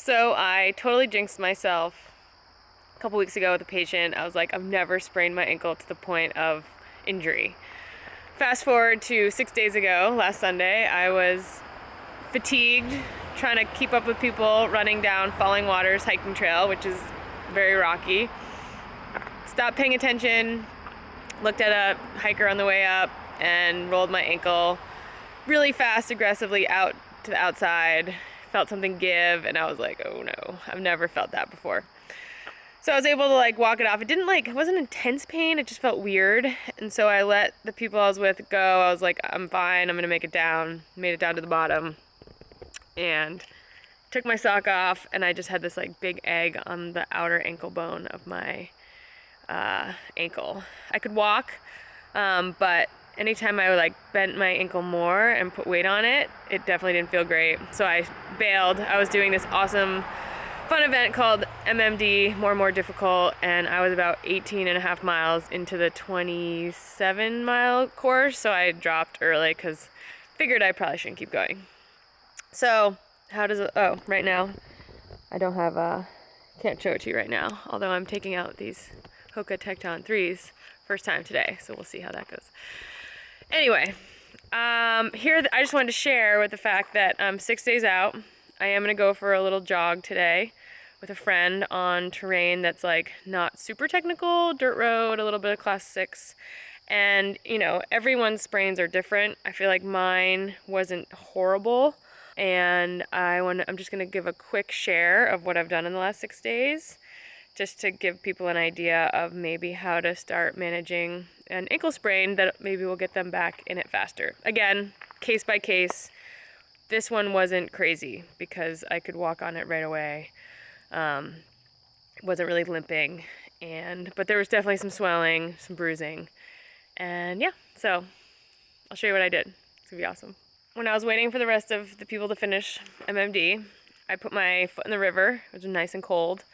So I totally jinxed myself a couple weeks ago with a patient. I was like, I've never sprained my ankle to the point of injury. Fast forward to 6 days ago, last Sunday, I was fatigued, trying to keep up with people running down Falling Waters hiking trail, which is very rocky. Stopped paying attention, looked at a hiker on the way up, and rolled my ankle really fast, aggressively out to the outside. Felt something give, and I was like, oh no, I've never felt that before. So I was able to walk it off. It wasn't intense pain, it just felt weird. And so I let the people I was with go. I was like, I'm fine, I'm gonna make it down. Made it down to the bottom and took my sock off, and I just had this big egg on the outer ankle bone of my ankle. I could walk, but anytime I bent my ankle more and put weight on it, it definitely didn't feel great. So I bailed. I was doing this awesome fun event called MMD, More Difficult, and I was about 18 and a half miles into the 27-mile course, so I dropped early because figured I probably shouldn't keep going. So right now I don't have can't show it to you right now, although I'm taking out these Hoka Tecton 3s first time today, so we'll see how that goes. Anyway, I just wanted to share with the fact that I'm 6 days out. I am gonna go for a little jog today with a friend on terrain that's not super technical, dirt road, a little bit of class 6. And everyone's sprains are different. I feel like mine wasn't horrible, and I'm just gonna give a quick share of what I've done in the last 6 days, just to give people an idea of maybe how to start managing an ankle sprain that maybe will get them back in it faster. Again, case by case. This one wasn't crazy because I could walk on it right away. Wasn't really limping, but there was definitely some swelling, some bruising, and yeah, so I'll show you what I did. It's gonna be awesome. When I was waiting for the rest of the people to finish MMD, I put my foot in the river. It was nice and cold.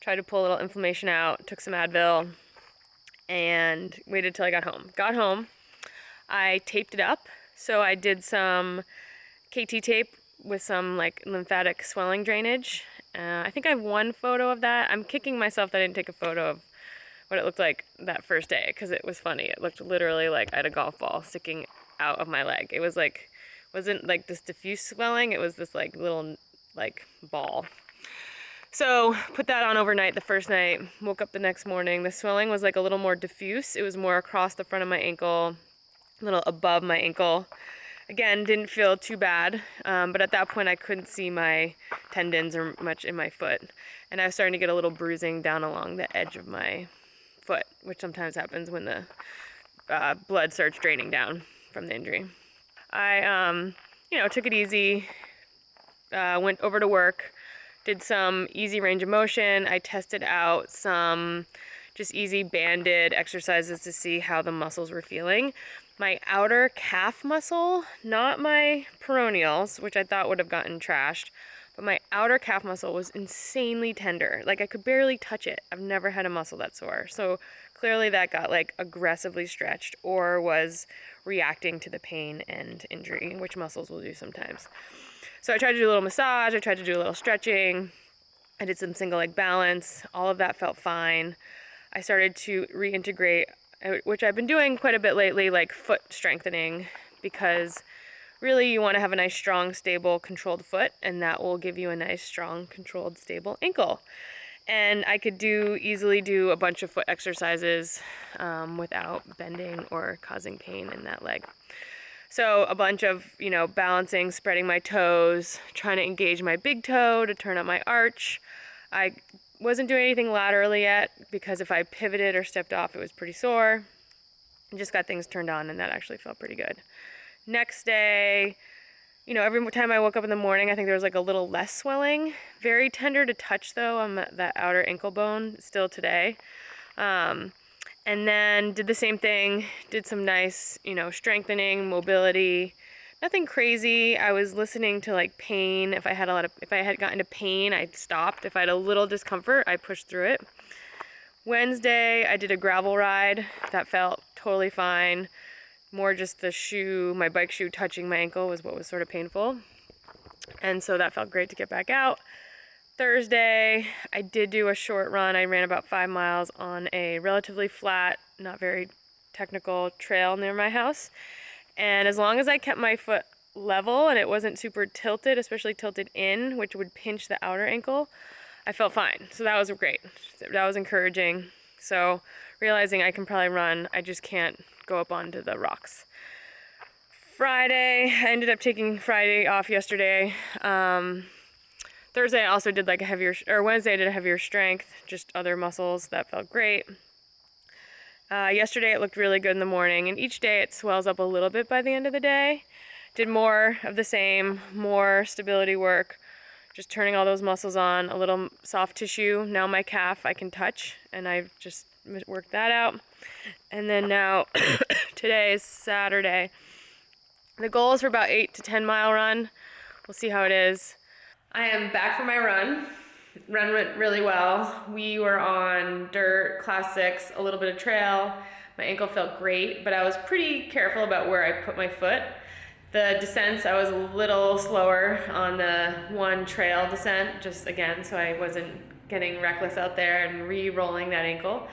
Tried to pull a little inflammation out, took some Advil, and waited till I got home. Got home, I taped it up. So I did some KT tape with some lymphatic swelling drainage. I think I have one photo of that. I'm kicking myself that I didn't take a photo of what it looked like that first day, because it was funny. It looked literally like I had a golf ball sticking out of my leg. It was wasn't this diffuse swelling, it was this little ball. So put that on overnight the first night, woke up the next morning. The swelling was a little more diffuse. It was more across the front of my ankle, a little above my ankle. Again, didn't feel too bad, but at that point I couldn't see my tendons or much in my foot. And I was starting to get a little bruising down along the edge of my foot, which sometimes happens when the blood starts draining down from the injury. I, took it easy, went over to work, did some easy range of motion. I tested out some just easy banded exercises to see how the muscles were feeling. My outer calf muscle, not my peroneals, which I thought would have gotten trashed, but my outer calf muscle was insanely tender. I could barely touch it. I've never had a muscle that sore. So clearly that got aggressively stretched or was reacting to the pain and injury, which muscles will do sometimes. So I tried to do a little massage, I tried to do a little stretching, I did some single leg balance, all of that felt fine. I started to reintegrate, which I've been doing quite a bit lately, foot strengthening, because really you want to have a nice, strong, stable, controlled foot, and that will give you a nice, strong, controlled, stable ankle. And I could easily do a bunch of foot exercises without bending or causing pain in that leg. So a bunch of, balancing, spreading my toes, trying to engage my big toe to turn up my arch. I wasn't doing anything laterally yet, because if I pivoted or stepped off, it was pretty sore. I just got things turned on, and that actually felt pretty good. Next day, every time I woke up in the morning, I think there was a little less swelling. Very tender to touch though on that outer ankle bone still today. And then did the same thing, did some nice, strengthening, mobility, nothing crazy. I was listening to pain. If I had gotten to pain, I stopped. If I had a little discomfort, I pushed through it. Wednesday, I did a gravel ride. That felt totally fine. More just the shoe, my bike shoe touching my ankle was what was sort of painful. And so that felt great to get back out. Thursday, I did do a short run. I ran about 5 miles on a relatively flat, not very technical trail near my house. And as long as I kept my foot level and it wasn't super tilted, especially tilted in, which would pinch the outer ankle, I felt fine. So that was great. That was encouraging. So realizing I can probably run, I just can't go up onto the rocks. Friday, I ended up taking Friday off yesterday. Thursday I also did like a heavier, or Wednesday I did a heavier strength, just other muscles. That felt great. Yesterday it looked really good in the morning, and each day it swells up a little bit by the end of the day. Did more of the same, more stability work, just turning all those muscles on, a little soft tissue. Now my calf I can touch, and I've just worked that out. And then now, today is Saturday. The goal is for about 8 to 10 mile run. We'll see how it is. I am back from my run. Run went really well. We were on dirt, class 6, a little bit of trail. My ankle felt great, but I was pretty careful about where I put my foot. The descents, I was a little slower on the one trail descent, just again, so I wasn't getting reckless out there and re-rolling that ankle.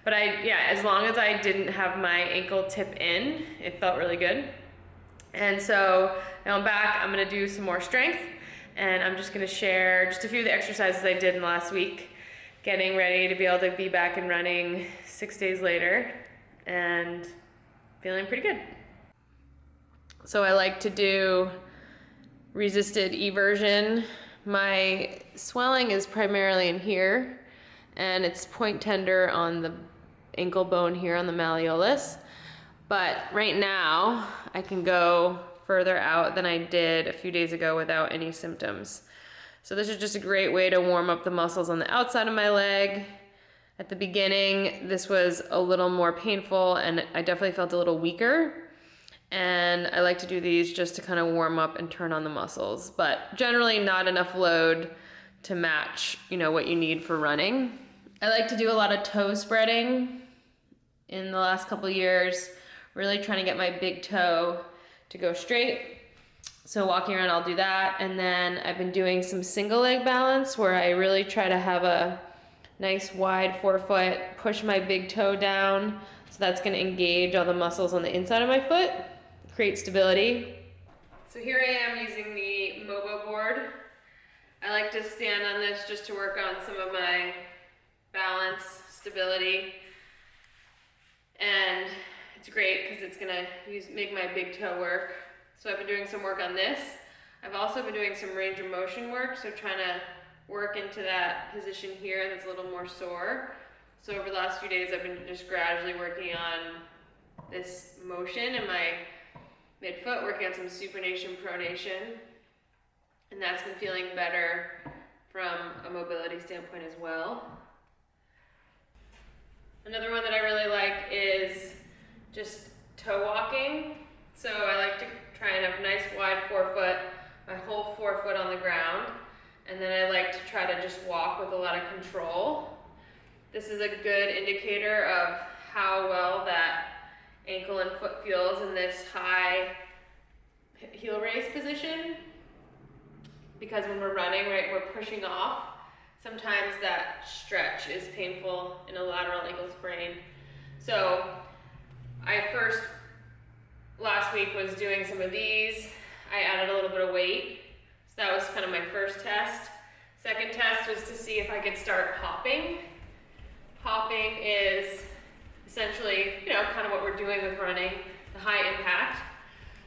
But as long as I didn't have my ankle tip in, it felt really good. And so now I'm back. I'm gonna do some more strength, and I'm just gonna share just a few of the exercises I did in the last week, getting ready to be able to be back and running 6 days later and feeling pretty good. So I like to do resisted eversion. My swelling is primarily in here, and it's point tender on the ankle bone here on the malleolus. But right now, I can go further out than I did a few days ago without any symptoms. So this is just a great way to warm up the muscles on the outside of my leg. At the beginning, this was a little more painful, and I definitely felt a little weaker. And I like to do these just to kind of warm up and turn on the muscles, but generally not enough load to match, what you need for running. I like to do a lot of toe spreading in the last couple of years. Really trying to get my big toe to go straight. So walking around, I'll do that. And then I've been doing some single leg balance where I really try to have a nice wide forefoot, push my big toe down. So that's gonna engage all the muscles on the inside of my foot, create stability. So here I am using the Mobo board. I like to stand on this just to work on some of my balance, stability. And it's great because it's gonna make my big toe work. So I've been doing some work on this. I've also been doing some range of motion work, so trying to work into that position here that's a little more sore. So over the last few days, I've been just gradually working on this motion in my midfoot, working on some supination, pronation, and that's been feeling better from a mobility standpoint as well. Another one that I really like is just toe walking. So I like to try and have a nice wide forefoot, my whole forefoot on the ground, and then I like to try to just walk with a lot of control. This is a good indicator of how well that ankle and foot feels in this high heel raise position. Because when we're running, right, we're pushing off. Sometimes that stretch is painful in a lateral ankle sprain. So last week was doing some of these. I added a little bit of weight. So that was kind of my first test. Second test was to see if I could start hopping. Hopping is essentially, kind of what we're doing with running, the high impact.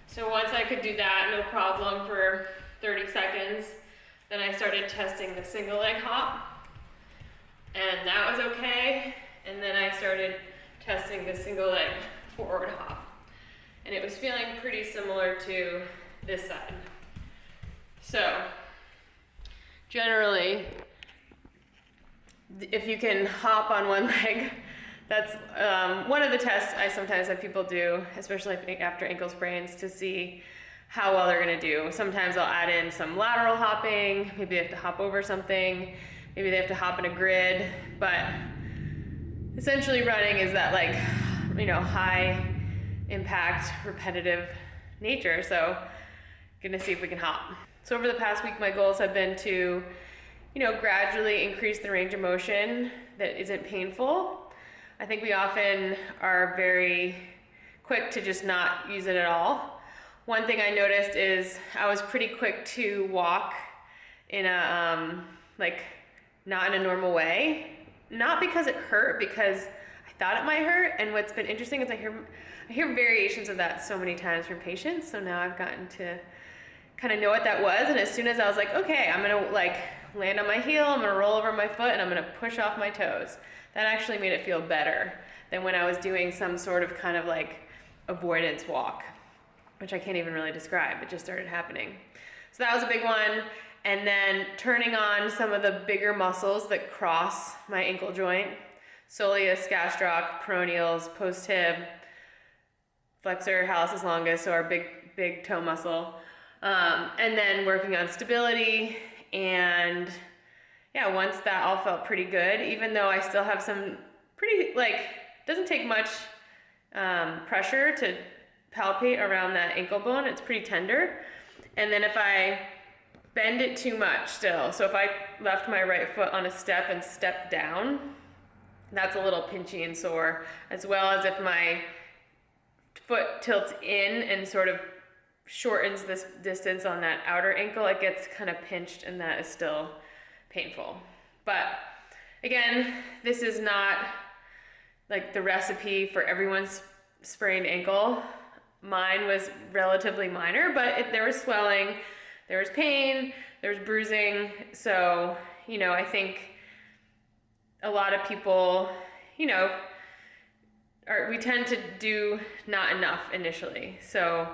So once I could do that, no problem, for 30 seconds, then I started testing the single leg hop, and that was okay. And then I started testing the single leg forward hop, and it was feeling pretty similar to this side. So generally, if you can hop on one leg, that's one of the tests I sometimes have people do, especially after ankle sprains, to see how well they're gonna do. Sometimes I'll add in some lateral hopping, maybe they have to hop over something, maybe they have to hop in a grid, but essentially running is that high impact, repetitive nature, so gonna see if we can hop. So over the past week, my goals have been to gradually increase the range of motion that isn't painful. I think we often are very quick to just not use it at all. One thing I noticed is I was pretty quick to walk in a, not in a normal way. Not because it hurt, because I thought it might hurt. And what's been interesting is I hear variations of that so many times from patients. So now I've gotten to kind of know what that was. And as soon as I was like, okay, I'm gonna land on my heel, I'm gonna roll over my foot, and I'm gonna push off my toes. That actually made it feel better than when I was doing some sort of kind of avoidance walk, which I can't even really describe. It just started happening. So that was a big one. And then turning on some of the bigger muscles that cross my ankle joint, soleus, gastroc, peroneals, post-tib, flexor, hallucis longus, so our big toe muscle. And then working on stability. And yeah, once that all felt pretty good, even though I still have some pretty, doesn't take much pressure to palpate around that ankle bone. It's pretty tender. And then if I bend it too much still, so if I left my right foot on a step and stepped down, that's a little pinchy and sore, as well as if my foot tilts in and sort of shortens this distance on that outer ankle, it gets kind of pinched, and that is still painful. But again, this is not the recipe for everyone's sprained ankle. Mine was relatively minor, but there was swelling, there was pain, there was bruising. So, I think a lot of people, we tend to do not enough initially. So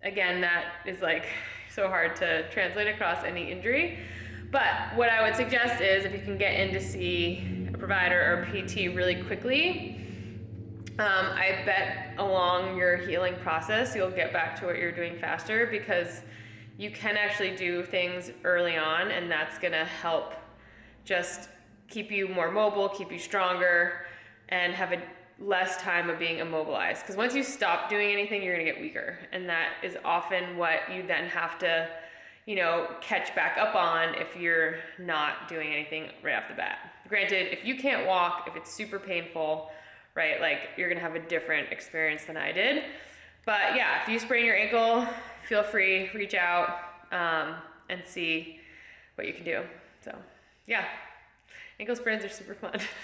again, that is so hard to translate across any injury. But what I would suggest is if you can get in to see a provider or PT really quickly, I bet along your healing process, you'll get back to what you're doing faster, because you can actually do things early on, and that's gonna help just keep you more mobile, keep you stronger, and have less time of being immobilized. Because once you stop doing anything, you're gonna get weaker. And that is often what you then have to, catch back up on if you're not doing anything right off the bat. Granted, if you can't walk, if it's super painful, right, you're gonna have a different experience than I did. But yeah, if you sprain your ankle, feel free, reach out and see what you can do. So yeah, ankle sprains are super fun.